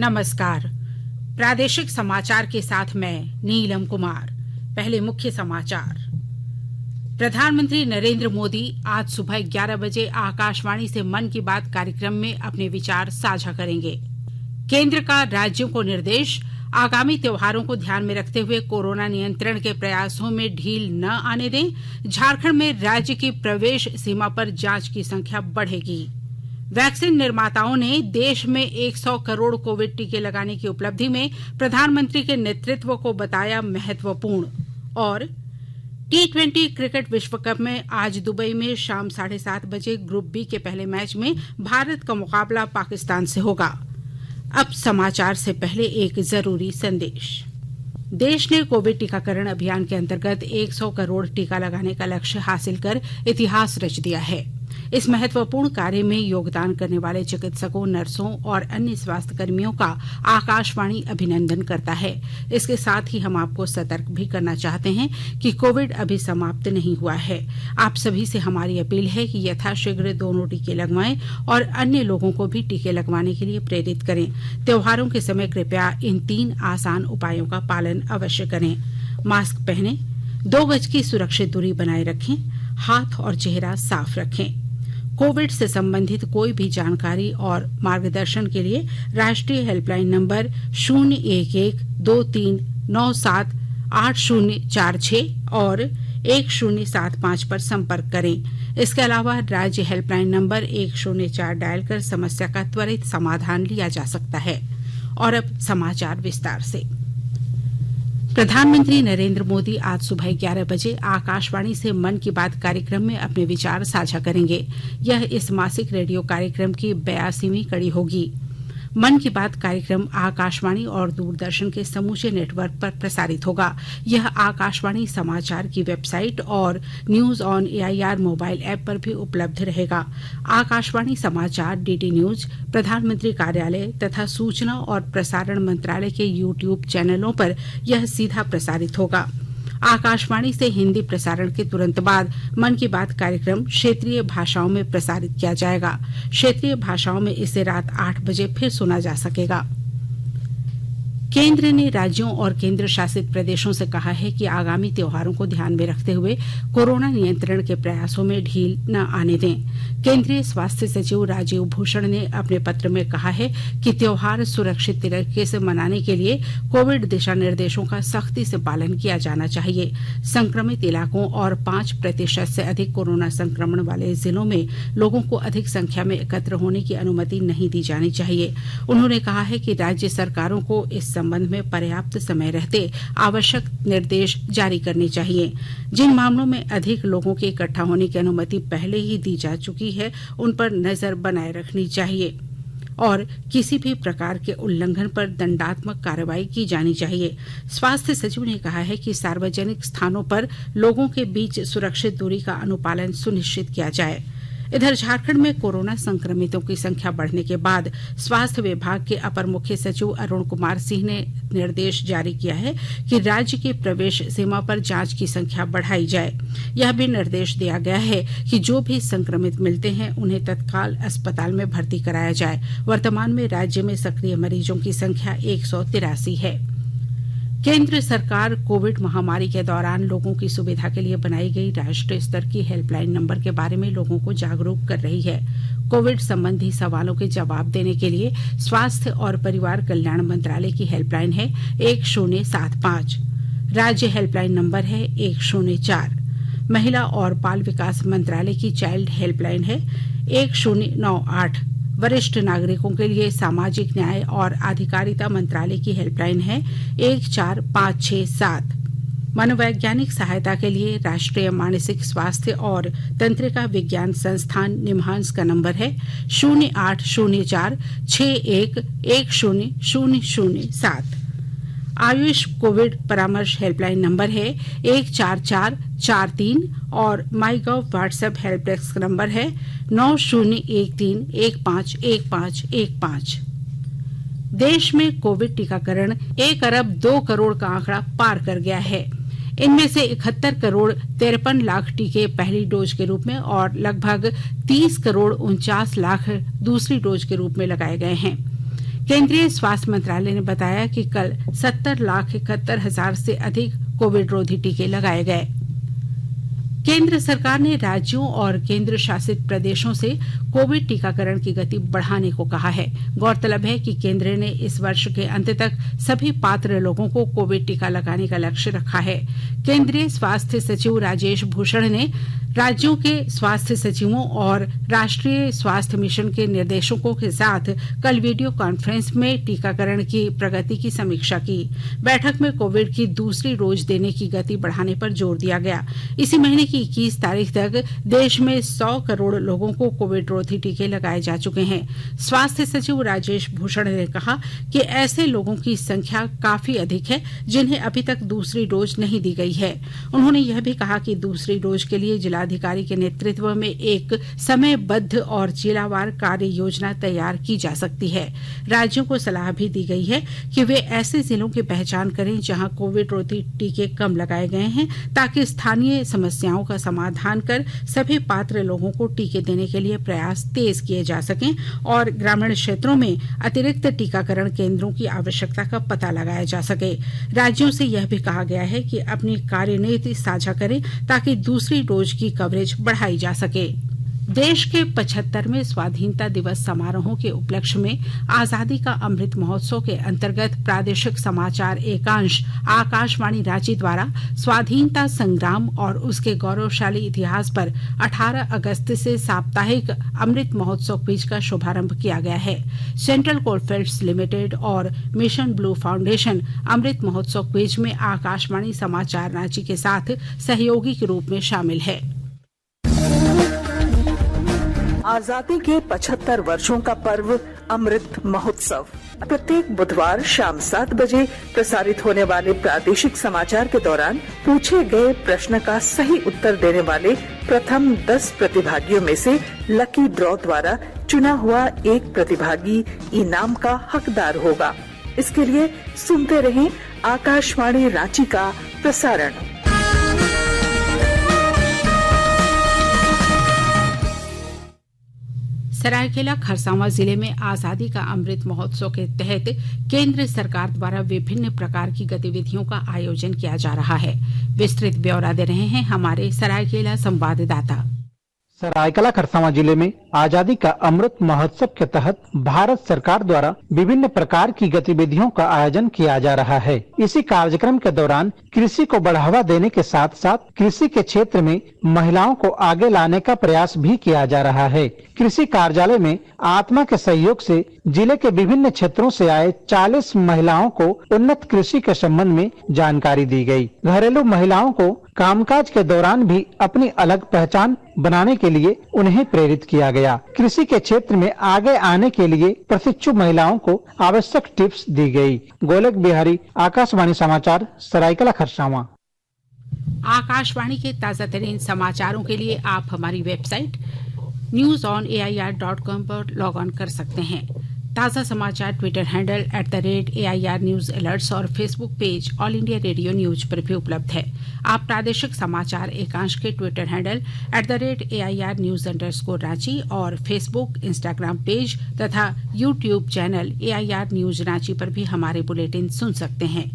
नमस्कार। प्रादेशिक समाचार के साथ मैं नीलम कुमार। पहले मुख्य समाचार। प्रधानमंत्री नरेंद्र मोदी आज सुबह 11 बजे आकाशवाणी से मन की बात कार्यक्रम में अपने विचार साझा करेंगे। केंद्र का राज्यों को निर्देश, आगामी त्योहारों को ध्यान में रखते हुए कोरोना नियंत्रण के प्रयासों में ढील न आने दें। झारखंड में राज्य की प्रवेश सीमा पर जांच की संख्या बढ़ेगी। वैक्सीन निर्माताओं ने देश में 100 करोड़ कोविड टीके लगाने की उपलब्धि में प्रधानमंत्री के नेतृत्व को बताया महत्वपूर्ण। और T20 क्रिकेट विश्व कप में आज दुबई में शाम 7:30 बजे ग्रुप बी के पहले मैच में भारत का मुकाबला पाकिस्तान से होगा। अब समाचार से पहले एक जरूरी संदेश। देश ने कोविड टीकाकरण अभियान के अंतर्गत 100 करोड़ टीका लगाने का लक्ष्य हासिल कर इतिहास रच दिया है। इस महत्वपूर्ण कार्य में योगदान करने वाले चिकित्सकों, नर्सों और अन्य स्वास्थ्य कर्मियों का आकाशवाणी अभिनंदन करता है। इसके साथ ही हम आपको सतर्क भी करना चाहते हैं कि कोविड अभी समाप्त नहीं हुआ है। आप सभी से हमारी अपील है कि यथाशीघ्र दोनों टीके लगवाएं और अन्य लोगों को भी टीके लगवाने के लिए प्रेरित करें। त्योहारों के समय कृपया इन 3 आसान उपायों का पालन अवश्य करें। मास्क पहनें, 2 गज की सुरक्षित दूरी बनाए रखें, हाथ और चेहरा साफ रखें। कोविड से संबंधित कोई भी जानकारी और मार्गदर्शन के लिए राष्ट्रीय हेल्पलाइन नंबर 011-2397-8046 और 1075 पर संपर्क करें। इसके अलावा राज्य हेल्पलाइन नंबर 104 डायल कर समस्या का त्वरित समाधान लिया जा सकता है। और अब समाचार विस्तार से। प्रधानमंत्री नरेंद्र मोदी आज सुबह 11 बजे आकाशवाणी से मन की बात कार्यक्रम में अपने विचार साझा करेंगे। यह इस मासिक रेडियो कार्यक्रम की 82वीं कड़ी होगी। मन की बात कार्यक्रम आकाशवाणी और दूरदर्शन के समूचे नेटवर्क पर प्रसारित होगा। यह आकाशवाणी समाचार की वेबसाइट और news on AIR mobile app पर भी उपलब्ध रहेगा। आकाशवाणी समाचार, DD न्यूज, प्रधानमंत्री कार्यालय तथा सूचना और प्रसारण मंत्रालय के YouTube चैनलों पर यह सीधा प्रसारित होगा। आकाशवाणी से हिंदी प्रसारण के तुरंत बाद मन की बात कार्यक्रम क्षेत्रीय भाषाओं में प्रसारित किया जाएगा। क्षेत्रीय भाषाओं में इसे रात 8 बजे फिर सुना जा सकेगा। केंद्र ने राज्यों और केंद्र शासित प्रदेशों से कहा है कि आगामी त्योहारों को ध्यान में रखते हुए कोरोना नियंत्रण के प्रयासों में ढील न आने दें। केंद्रीय स्वास्थ्य सचिव राजेश भूषण ने अपने पत्र में कहा है कि त्योहार सुरक्षित तरीके से मनाने के लिए कोविड दिशा निर्देशों का सख्ती से पालन किया जाना चाहिए। संक्रमित इलाकों और 5% से अधिक कोरोना संक्रमण वाले जिलों में लोगों को अधिक संख्या में एकत्र होने की अनुमति नहीं दी जानी चाहिए। उन्होंने कहा है कि राज्य सरकारों को इस संबंध में पर्याप्त समय रहते आवश्यक निर्देश जारी करने चाहिए। जिन मामलों में अधिक लोगों के इकट्ठा होने की अनुमति पहले ही दी जा चुकी है, उन पर नजर बनाए रखनी चाहिए और किसी भी प्रकार के उल्लंघन पर दंडात्मक कार्रवाई की जानी चाहिए। स्वास्थ्य सचिव ने कहा है कि सार्वजनिक स्थानों पर लोगों के बीच सुरक्षित दूरी का अनुपालन सुनिश्चित किया जाए। इधर झारखंड में कोरोना संक्रमितों की संख्या बढ़ने के बाद स्वास्थ्य विभाग के अपर मुख्य सचिव अरुण कुमार सिंह ने निर्देश जारी किया है कि राज्य की प्रवेश सीमा पर जांच की संख्या बढ़ाई जाए। यह भी निर्देश दिया गया है कि जो भी संक्रमित मिलते हैं उन्हें तत्काल अस्पताल में भर्ती कराया जाए। वर्तमान में राज्य में सक्रिय मरीजों की संख्या 183 है। केंद्र सरकार कोविड महामारी के दौरान लोगों की सुविधा के लिए बनाई गई राष्ट्रीय स्तर की हेल्पलाइन नंबर के बारे में लोगों को जागरूक कर रही है। कोविड संबंधी सवालों के जवाब देने के लिए स्वास्थ्य और परिवार कल्याण मंत्रालय की हेल्पलाइन है 1075। राज्य हेल्पलाइन नंबर है 104। महिला और बाल विकास मंत्रालय की चाइल्ड हेल्पलाइन है 1098। वरिष्ठ नागरिकों के लिए सामाजिक न्याय और आधिकारिता मंत्रालय की हेल्पलाइन है 14567। मनोवैज्ञानिक सहायता के लिए राष्ट्रीय मानसिक स्वास्थ्य और तंत्रिका विज्ञान संस्थान निम्हांस का नंबर है 0804611007। आयुष कोविड परामर्श हेल्पलाइन नंबर है 14443 और MyGov WhatsApp help desk number है 9013151515। देश में कोविड टीकाकरण 1 अरब 2 करोड़ का आंकड़ा पार कर गया है। इनमें से 71 करोड़ 53 लाख टीके पहली डोज के रूप में और लगभग 30 करोड़ 49 लाख दूसरी डोज के रूप में लगाए गए हैं। केंद्रीय स्वास्थ्य मंत्रालय ने बताया कि कल 70,71,000 से अधिक कोविड रोधी टीके लगाए गए। केंद्र सरकार ने राज्यों और केंद्र शासित प्रदेशों से कोविड टीकाकरण की गति बढ़ाने को कहा है। गौरतलब है कि केंद्र ने इस वर्ष के अंत तक सभी पात्र लोगों को कोविड टीका लगाने का लक्ष्य रखा है। केंद्रीय स्वास्थ्य सचिव राजेश भूषण ने राज्यों के स्वास्थ्य सचिवों और राष्ट्रीय स्वास्थ्य मिशन के निर्देशकों के साथ कल वीडियो कॉन्फ्रेंस में टीकाकरण की प्रगति की समीक्षा की। बैठक में कोविड की दूसरी डोज देने की गति बढ़ाने पर जोर दिया गया। इसी महीने की 21 तारीख तक देश में 100 करोड़ लोगों को कोविड रोधी टीके लगाए जा चुके हैं। स्वास्थ्य सचिव राजेश भूषण ने कहा कि ऐसे लोगों की संख्या काफी अधिक है जिन्हें अभी तक दूसरी डोज नहीं दी गई है। उन्होंने यह भी कहा कि दूसरी डोज के लिए जिलाधिकारी के नेतृत्व में एक समयबद्ध और जिलावार कार्य योजना तैयार की जा सकती है। राज्यों को सलाह भी दी गई है कि वे ऐसे जिलों की पहचान करें जहां कोविड रोधी टीके कम लगाए गए हैं, ताकि स्थानीय समस्याओं का समाधान कर सभी पात्र लोगों को टीके देने के लिए प्रयास तेज किए जा सकें और ग्रामीण क्षेत्रों में अतिरिक्त टीकाकरण केंद्रों की आवश्यकता का पता लगाया जा सके। राज्यों से यह भी कहा गया है कि अपनी कार्यनीति साझा करें ताकि दूसरी डोज की कवरेज बढ़ाई जा सके। देश के 75वें स्वाधीनता दिवस समारोहों के उपलक्ष्य में आजादी का अमृत महोत्सव के अंतर्गत प्रादेशिक समाचार एकांश आकाशवाणी रांची द्वारा स्वाधीनता संग्राम और उसके गौरवशाली इतिहास पर 18 अगस्त से साप्ताहिक अमृत महोत्सव क्विज का शुभारंभ किया गया है। सेंट्रल कोलफील्ड्स लिमिटेड और mission blue foundation Amrit Mahotsav quiz में आकाशवाणी समाचार रांची के साथ सहयोगी के रूप में शामिल है। आजादी के 75 वर्षों का पर्व अमृत महोत्सव प्रत्येक बुधवार शाम 7 बजे प्रसारित होने वाले प्रादेशिक समाचार के दौरान पूछे गए प्रश्न का सही उत्तर देने वाले प्रथम 10 प्रतिभागियों में से लकी ड्रॉ द्वारा चुना हुआ एक प्रतिभागी इनाम का हकदार होगा। इसके लिए सुनते रहें आकाशवाणी रांची का प्रसारण। सरायकेला खरसावां जिले में आजादी का अमृत महोत्सव के तहत केंद्र सरकार द्वारा विभिन्न प्रकार की गतिविधियों का आयोजन किया जा रहा है। विस्तृत ब्यौरा दे रहे हैं हमारे सरायकेला संवाददाता। सरायकेला खरसावां जिले में आजादी का अमृत महोत्सव के तहत भारत सरकार द्वारा विभिन्न प्रकार की गतिविधियों का आयोजन किया जा रहा है। इसी कार्यक्रम के दौरान कृषि को बढ़ावा देने के साथ साथ कृषि के क्षेत्र में महिलाओं को आगे लाने का प्रयास भी किया जा रहा है। कृषि कार्यालय में आत्मा के सहयोग से जिले के विभिन्न क्षेत्रों से आए 40 महिलाओं को उन्नत कृषि के संबंध में जानकारी दी गई। घरेलू महिलाओं को कामकाज के दौरान भी अपनी अलग पहचान बनाने के लिए उन्हें प्रेरित किया गया। कृषि के क्षेत्र में आगे आने के लिए प्रशिक्षु महिलाओं को आवश्यक टिप्स दी गई। गोलक बिहारी, आकाशवाणी समाचार, सरायकेला खरसावां। आकाशवाणी के ताजा तरीन समाचारों के लिए आप हमारी वेबसाइट newsonair.com पर लॉग ऑन कर सकते हैं। ताजा समाचार Twitter handle @AIR news alerts और Facebook page All India Radio news पर भी उपलब्ध है। आप प्रादेशिक समाचार एकांश के Twitter handle @AIR news _Ranchi और फेसबुक, इंस्टाग्राम पेज तथा YouTube channel AIR news Ranchi पर भी हमारे बुलेटिन सुन सकते हैं।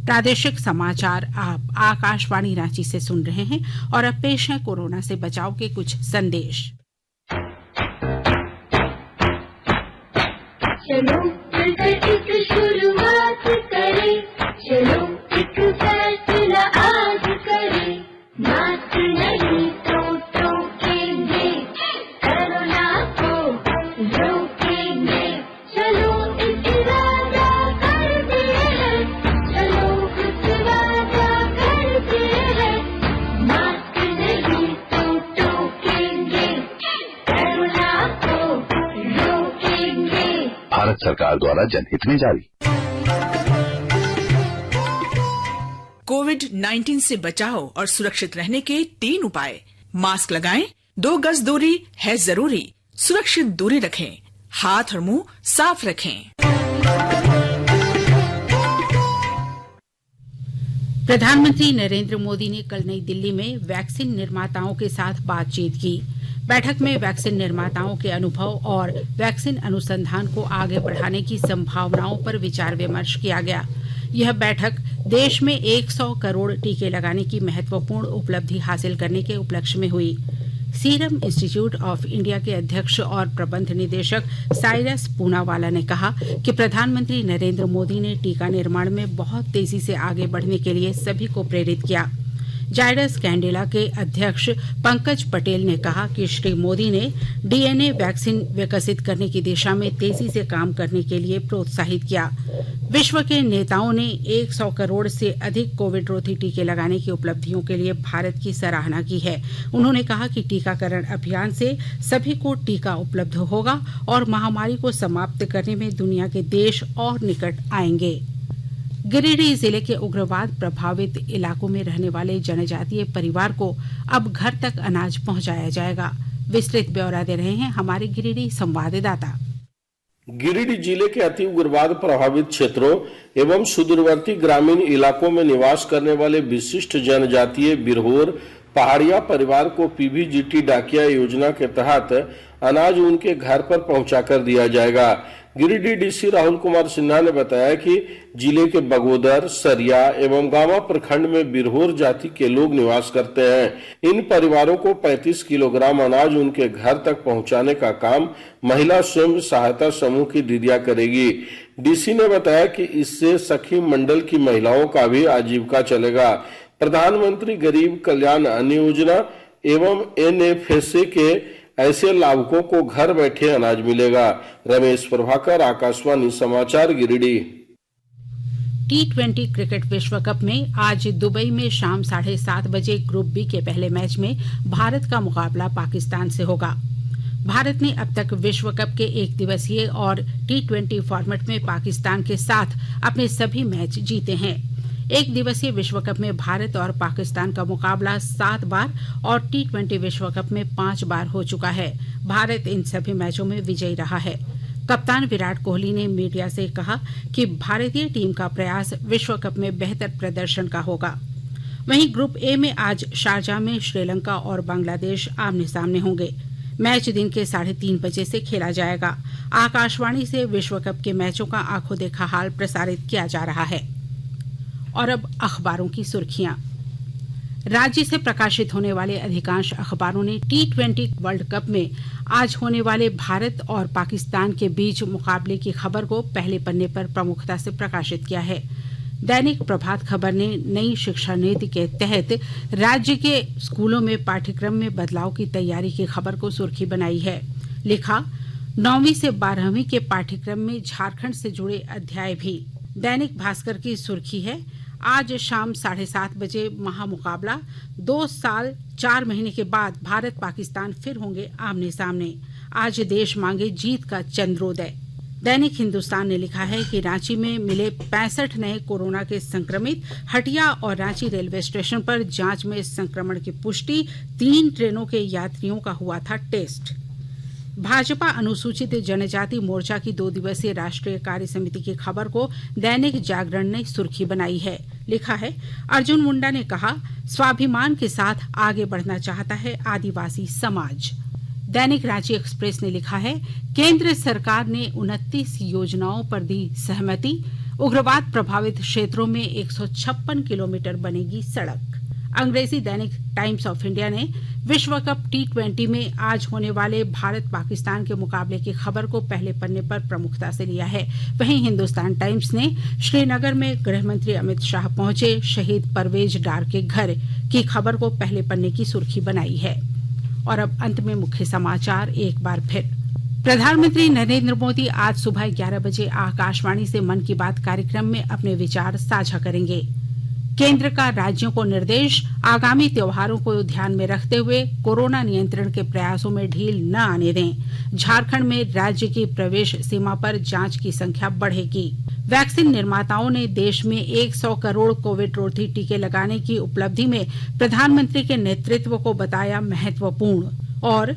प्रादेशिक समाचार आप आकाशवाणी रांची से सुन रहे हैं और अब पेश है कोरोना से बचाव के कुछ संदेश। चलो मिलकर एक शुरुआत करें, चलो एक फैसला आज करें, मास्क नहीं तो टोकेंगे, कोरोना को रोकेंगे, चलो एक वादा करते हैं, चलो कुछ वादा करते हैं, मास्क नहीं तो टोकेंगे, कोरोना को रोकेंगे। भारत सरकार द्वारा जनहित में जारी। कोविड-19 से बचाव और सुरक्षित रहने के 3 उपाय। मास्क लगाएं, 2 गज दूरी है जरूरी, सुरक्षित दूरी रखें, हाथ और मुंह साफ रखें। प्रधानमंत्री नरेंद्र मोदी ने कल नई दिल्ली में वैक्सीन निर्माताओं के साथ बातचीत की। बैठक में वैक्सीन निर्माताओं के अनुभव और वैक्सीन अनुसंधान को आगे बढ़ाने की संभावनाओं पर विचार विमर्श किया गया। यह बैठक देश में 100 करोड़ टीके लगाने की महत्वपूर्ण उपलब्धि हासिल करने के उपलक्ष्य में हुई। सीरम इंस्टीट्यूट ऑफ इंडिया के अध्यक्ष और प्रबंध निदेशक साइरस पूनावाला ने कहा कि प्रधानमंत्री नरेंद्र मोदी ने टीका निर्माण में बहुत तेजी से आगे बढ़ने के लिए सभी को प्रेरित किया। जायडस कैंडिला के अध्यक्ष पंकज पटेल ने कहा कि श्री मोदी ने डीएनए वैक्सीन विकसित करने की दिशा में तेजी से काम करने के लिए प्रोत्साहित किया। विश्व के नेताओं ने 100 करोड़ से अधिक कोविड रोधी टीके लगाने की उपलब्धियों के लिए भारत की सराहना की है। उन्होंने कहा कि टीकाकरण अभियान से सभी को टीका उपलब्ध होगा और महामारी को समाप्त करने में दुनिया के देश और निकट आएंगे। गिरिडीह जिले के उग्रवाद प्रभावित इलाकों में रहने वाले जनजातीय परिवार को अब घर तक अनाज पहुंचाया जाएगा। विस्तृत ब्यौरा दे रहे हैं हमारे गिरिडीह संवाददाता। गिरिडीह जिले के अति उग्रवाद प्रभावित क्षेत्रों एवं सुदूरवर्ती ग्रामीण इलाकों में निवास करने वाले विशिष्ट जनजातीय बिरहोर पहाड़िया परिवार को पीवीजीटी डाकिया योजना के तहत अनाज उनके घर पर पहुंचाकर दिया जाएगा। गिरिडीह डीसी राहुल कुमार सिन्हा ने बताया कि जिले के बगोदर, सरिया एवं गांवा प्रखंड में बिरहोर जाति के लोग निवास करते हैं। इन परिवारों को 35 किलोग्राम अनाज उनके घर तक पहुंचाने का काम महिला स्वयं सहायता समूह की दीदियां करेगी। डीसी ने बताया कि इससे सखी मंडल की महिलाओं का भी आजीविका चलेगा। प्रधानमंत्री गरीब कल्याण अन्न योजना एवं एनएफएसए के ऐसे लाभुकों को घर बैठे अनाज मिलेगा। रमेश प्रभाकर, आकाशवाणी समाचार, गिरिडीह। T20 क्रिकेट विश्व कप में आज दुबई में शाम 7:30 बजे ग्रुप बी के पहले मैच में भारत का मुकाबला पाकिस्तान से होगा। भारत ने अब तक विश्व कप के एक दिवसीय और T20 फॉर्मेट में पाकिस्तान के साथ अपने सभी मैच जीते हैं। एक दिवसीय विश्व कप में भारत और पाकिस्तान का मुकाबला 7 बार और T20 विश्व कप में 5 बार हो चुका है। भारत इन सभी मैचों में विजयी रहा है। कप्तान विराट कोहली ने मीडिया से कहा कि भारतीय टीम का प्रयास विश्व कप में बेहतर प्रदर्शन का होगा। वहीं ग्रुप ए में आज शारजाह में श्रीलंका और बांग्लादेश आमने सामने होंगे। मैच दिन के 3:30 बजे से खेला जाएगा। आकाशवाणी से विश्व कप के मैचों का आंखों देखा हाल प्रसारित किया जा रहा है। और अब अखबारों की सुर्खियां। राज्य से प्रकाशित होने वाले अधिकांश अखबारों ने T20 वर्ल्ड कप में आज होने वाले भारत और पाकिस्तान के बीच मुकाबले की खबर को पहले पन्ने पर प्रमुखता से प्रकाशित किया है। दैनिक प्रभात खबर ने नई शिक्षा नीति के तहत राज्य के स्कूलों में पाठ्यक्रम में बदलाव की तैयारी की खबर को सुर्खी बनाई है। लिखा, 9वीं से 12वीं के पाठ्यक्रम में झारखंड से जुड़े अध्याय भी। दैनिक भास्कर की सुर्खी है, आज शाम 7:30 बजे महामुकाबला। 2 साल 4 महीने के बाद भारत पाकिस्तान फिर होंगे आमने सामने। आज देश मांगे जीत का चंद्रोदय। दैनिक हिंदुस्तान ने लिखा है कि रांची में मिले 65 नए कोरोना के संक्रमित। हटिया और रांची रेलवे स्टेशन पर जांच में संक्रमण की पुष्टि। 3 ट्रेनों के यात्रियों का हुआ था टेस्ट। भाजपा अनुसूचित जनजाति मोर्चा की 2 दिवसीय राष्ट्रीय कार्य समिति की खबर को दैनिक जागरण ने सुर्खी बनाई है। लिखा है, अर्जुन मुंडा ने कहा, स्वाभिमान के साथ आगे बढ़ना चाहता है आदिवासी समाज। दैनिक रांची एक्सप्रेस ने लिखा है, केंद्र सरकार ने 29 योजनाओं पर दी सहमति। उग्रवाद प्रभावित क्षेत्रों में 156 किलोमीटर बनेगी सड़क। अंग्रेजी दैनिक टाइम्स ऑफ इंडिया ने विश्व कप T20 में आज होने वाले भारत पाकिस्तान के मुकाबले की खबर को पहले पन्ने पर प्रमुखता से लिया है। वहीं हिंदुस्तान टाइम्स ने श्रीनगर में गृह मंत्री अमित शाह पहुंचे शहीद परवेज डार के घर की खबर को पहले पन्ने की सुर्खी बनाई है। और अब अंत में मुख्य समाचार एक बार फिर। प्रधानमंत्री नरेंद्र मोदी आज सुबह 11 बजे आकाशवाणी से मन की बात कार्यक्रम में अपने विचार साझा करेंगे। केंद्र का राज्यों को निर्देश, आगामी त्योहारों को ध्यान में रखते हुए कोरोना नियंत्रण के प्रयासों में ढील न आने दें। झारखंड में राज्य की प्रवेश सीमा पर जांच की संख्या बढ़ेगी। वैक्सीन निर्माताओं ने देश में 100 करोड़ कोविड रोधी टीके लगाने की उपलब्धि में प्रधानमंत्री के नेतृत्व को बताया महत्वपूर्ण। और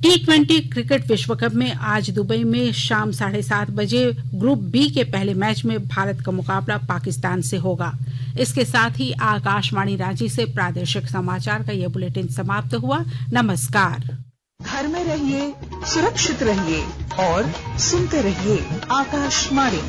T20 क्रिकेट विश्व कप में आज दुबई में शाम 7:30 बजे ग्रुप बी के पहले मैच में भारत का मुकाबला पाकिस्तान से होगा। इसके साथ ही आकाशवाणी रांची से प्रादेशिक समाचार का ये बुलेटिन समाप्त हुआ। नमस्कार। घर में रहिए, सुरक्षित रहिए और सुनते रहिए आकाशवाणी।